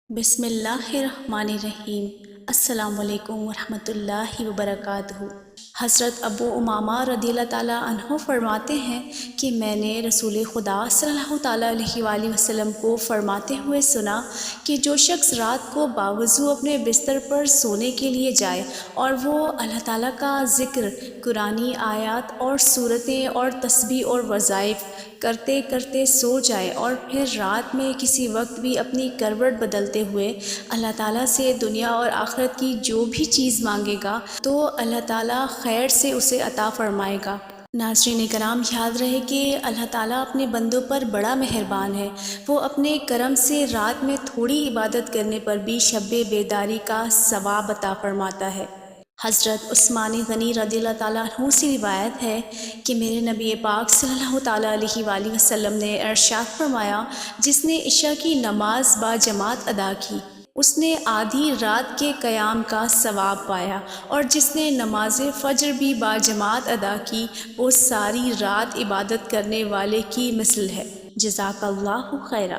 بسم اللہ الرحمن الرحیم۔ السلام علیکم ورحمۃ اللہ وبرکاتہ۔ حضرت ابو امامہ رضی اللہ تعالیٰ عنہ فرماتے ہیں کہ میں نے رسول خدا صلی اللہ تعالیٰ علیہ وآلہ وسلم کو فرماتے ہوئے سنا کہ جو شخص رات کو باوضو اپنے بستر پر سونے کے لیے جائے اور وہ اللہ تعالیٰ کا ذکر، قرآنی آیات اور صورتیں اور تسبیح اور وظائف کرتے کرتے سو جائے اور پھر رات میں کسی وقت بھی اپنی کروٹ بدلتے ہوئے اللہ تعالیٰ سے دنیا اور آخرت کی جو بھی چیز مانگے گا تو اللہ تعالیٰ خیر سے اسے عطا فرمائے گا۔ ناظرین کرام، یاد رہے کہ اللہ تعالیٰ اپنے بندوں پر بڑا مہربان ہے۔ وہ اپنے کرم سے رات میں تھوڑی عبادت کرنے پر بھی شب بیداری کا ثواب عطا فرماتا ہے۔ حضرت عثمان غنی رضی اللہ تعالیٰ عنہ سے روایت ہے کہ میرے نبی پاک صلی اللہ تعالیٰ علیہ وآلہ وسلم نے ارشاد فرمایا، جس نے عشاء کی نماز با جماعت ادا کی اس نے آدھی رات کے قیام کا ثواب پایا، اور جس نے نماز فجر بھی با جماعت ادا کی وہ ساری رات عبادت کرنے والے کی مثل ہے۔ جزاک اللہ خیرا۔